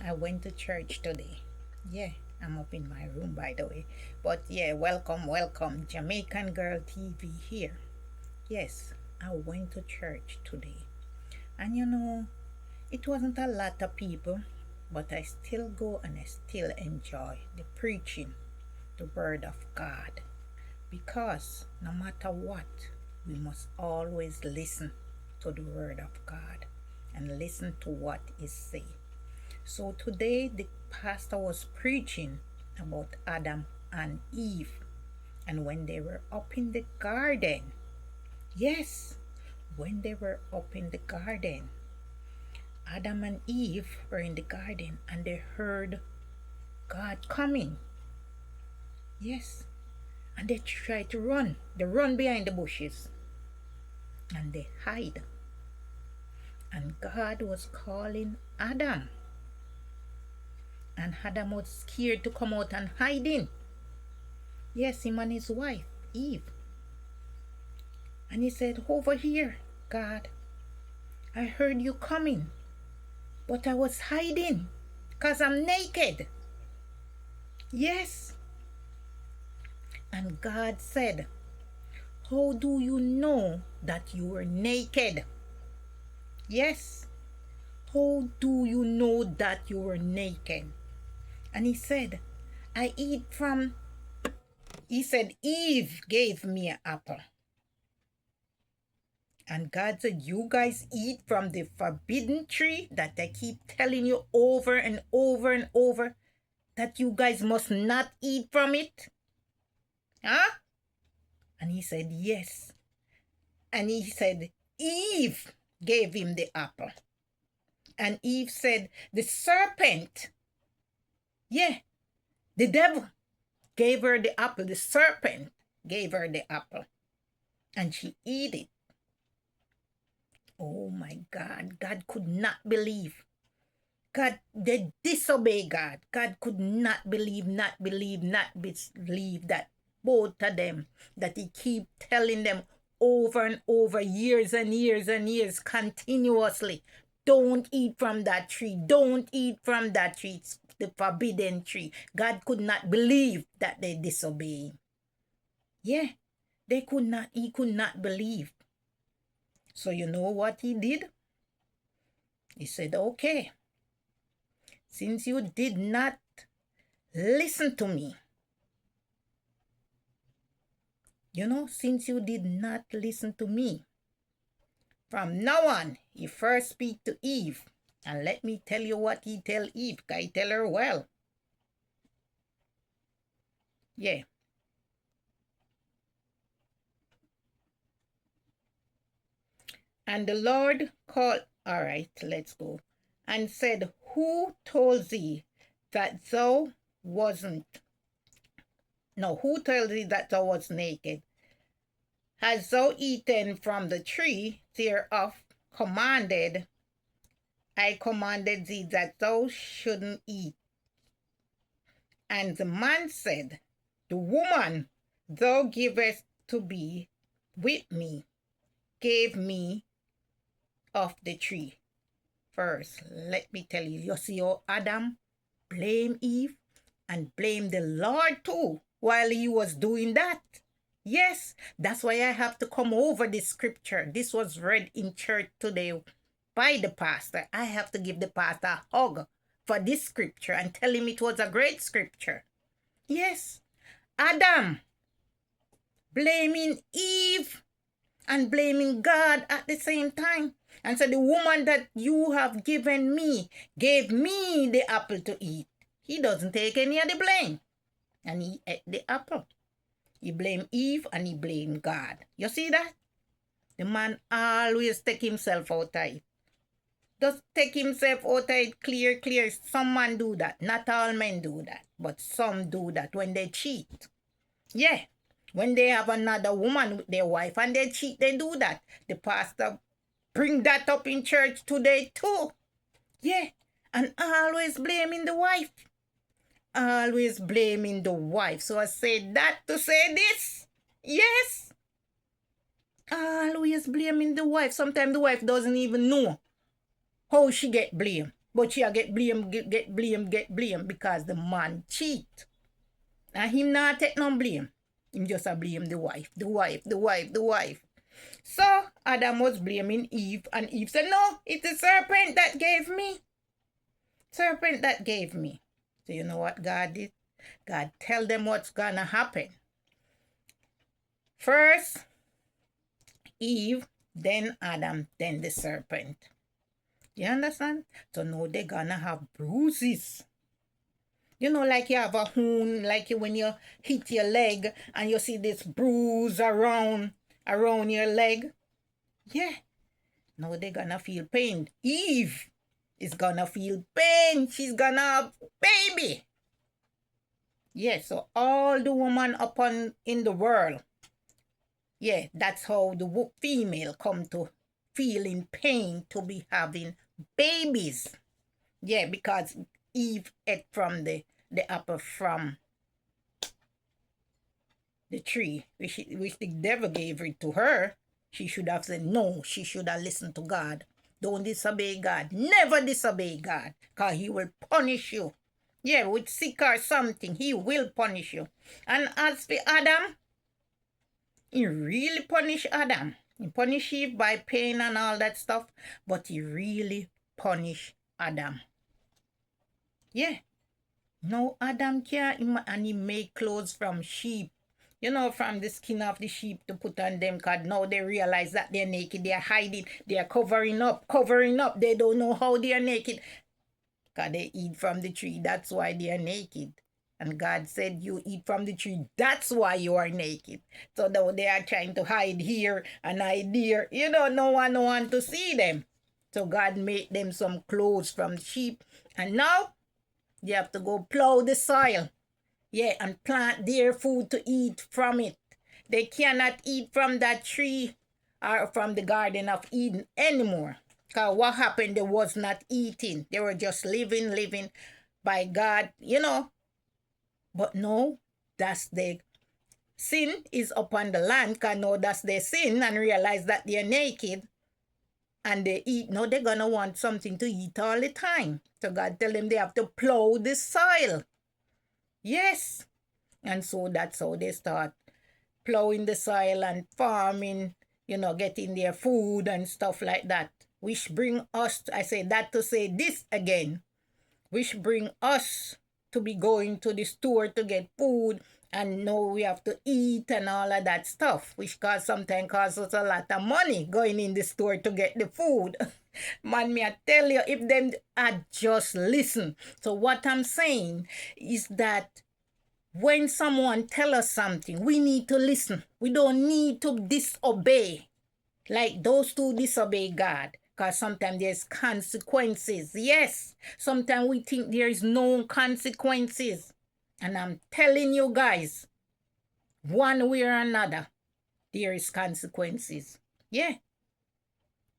I went to church today. Yeah, I'm up in my room, by the way. But yeah, welcome. Jamaican Girl TV here. Yes, I went to church today. And it wasn't a lot of people, but I still go and I still enjoy the preaching, the Word of God. Because no matter what, we must always listen to the Word of God and listen to what is said. So today the pastor was preaching about Adam and Eve and when they were up in the garden. Yes, when they were up in the garden, Adam and Eve were in the garden and they heard God coming. Yes, and they tried to run. They run behind the bushes and they hide. And God was calling Adam. And Adam was scared to come out and hide in. Yes, him and his wife, Eve. And he said, "Over here, God, I heard you coming, but I was hiding because I'm naked." Yes. And God said, "How do you know that you were naked?" Yes. How do you know that you were naked? And he said, he said, "Eve gave me an apple." And God said, "You guys eat from the forbidden tree that I keep telling you over and over and over that you guys must not eat from it." Huh? And he said, "Yes." And he said, "Eve gave him the apple." And Eve said, "The serpent." Yeah, the devil gave her the apple. The serpent gave her the apple. And she ate it. Oh my God. God could not believe. They disobey God. God could not believe that both of them, that he keep telling them over and over, years and years and years, continuously, "Don't eat from that tree. Don't eat from that tree. It's the forbidden tree." God could not believe that they disobey him. Yeah, he could not believe. So you know what he did? He said, "Okay, since you did not listen to me, since you did not listen to me, from now on," he first speak to Eve. And let me tell you what he tell Eve. I tell her well. Yeah. And the Lord called, all right, let's go. And said, "Who told thee that thou wasn't, no, who told thee that thou was naked? Hast thou eaten from the tree thereof I commanded thee that thou shouldn't eat?" And the man said, "The woman thou givest to be with me gave me of the tree." First, let me tell you, you see how Adam blamed Eve and blamed the Lord too while he was doing that. Yes, that's why I have to come over this scripture. This was read in church today by the pastor. I have to give the pastor a hug for this scripture and tell him it was a great scripture. Yes, Adam blaming Eve and blaming God at the same time. And so the woman that you have given me gave me the apple to eat. He doesn't take any of the blame. And he ate the apple. He blamed Eve and he blamed God. You see that? The man always take himself out of it. Just take himself out of it clear. Some men do that. Not all men do that. But some do that when they cheat. Yeah. When they have another woman with their wife and they cheat, they do that. The pastor bring that up in church today too. Yeah. And always blaming the wife. Always blaming the wife. So I say that to say this. Yes. Always blaming the wife. Sometimes the wife doesn't even know how she get blamed. But she a get blame, get blame because the man cheat. And him not take no blame. Him just a blame the wife, the wife, the wife, the wife. So Adam was blaming Eve, and Eve said, no, it's the serpent that gave me. Serpent that gave me. So you know what God did? God tell them what's gonna happen. First, Eve, then Adam, then the serpent. You understand? So now they're gonna have bruises. You know, like you have a wound, like when you hit your leg and you see this bruise around your leg. Yeah. Now they're gonna feel pain. Eve is gonna feel pain. She's gonna have baby. Yeah, so all the woman upon in the world, yeah, that's how the female come to feeling pain to be having babies. Yeah, because Eve ate from the apple from the tree, which the devil gave it to her. She should have said no. She should have listened to God. Don't disobey God. Never disobey God, because he will punish you. Yeah, with sick or something, he will punish you. And as for Adam, he really punished Adam. He punished Eve by pain and all that stuff, but he really punished Adam. Yeah. No, Adam can't, and he make clothes from sheep. You know, from the skin of the sheep to put on them, because now they realize that they're naked. They're hiding. They're covering up. They don't know how they're naked, because they eat from the tree. That's why they are naked. And God said, you eat from the tree. That's why you are naked. So now they are trying to hide here and hide there. You know, no one want to see them. So God made them some clothes from sheep. And now they have to go plow the soil. Yeah, and plant their food to eat from it. They cannot eat from that tree or from the Garden of Eden anymore. Because what happened, they was not eating. They were just living by God, you know. But no, that's the sin is upon the land, because now that's their sin, and realize that they're naked and they eat. No, they're going to want something to eat all the time. So God tell them they have to plow the soil. Yes. And so that's how they start plowing the soil and farming, you know, getting their food and stuff like that. Which bring us, I say that to say this again, which bring us to be going to the store to get food, and now we have to eat and all of that stuff, which sometimes costs us a lot of money going in the store to get the food. Man, me I tell you, if them had just listen. So what I'm saying is that when someone tell us something, we need to listen. We don't need to disobey. Like those two disobey God. Because sometimes there's consequences. Yes, sometimes we think there is no consequences. And I'm telling you guys, one way or another, there is consequences. Yeah.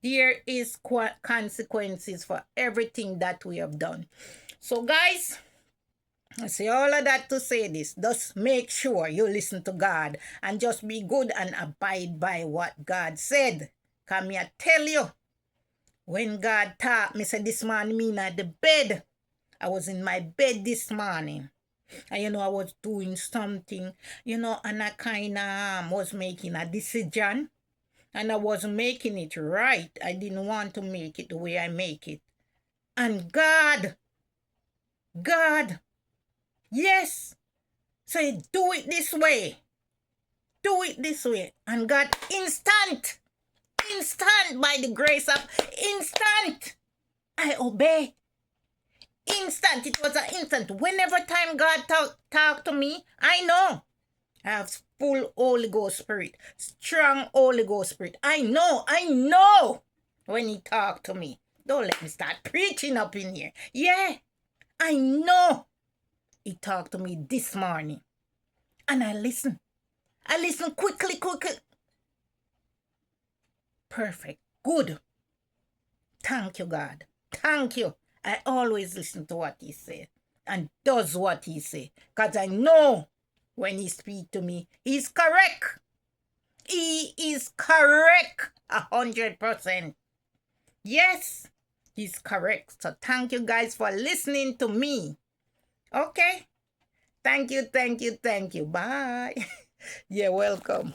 There is consequences for everything that we have done. So guys, I say all of that to say this. Just make sure you listen to God and just be good and abide by what God said. Come here, tell you. When God talked, me said this morning, me at the bed. I was in my bed this morning. And you know, I was doing something, you know, and I kind of was making a decision. And I wasn't making it right. I didn't want to make it the way I make it. And God, yes, say, do it this way. Do it this way. And God, instant, by the grace of instant, I obey. Instant, it was an instant. Whenever time God talk to me, I know. I have full Holy Ghost Spirit, strong Holy Ghost Spirit. I know when he talk to me. Don't let me start preaching up in here. Yeah, I know he talked to me this morning. And I listen. I listen quickly. Perfect. Good. Thank you, God. Thank you. I always listen to what he said and does what he say. Because I know when he speak to me, he's correct. He is correct 100%. Yes. is correct. So thank you guys for listening to me. Okay? Thank you, thank you, thank you. Bye. You're welcome.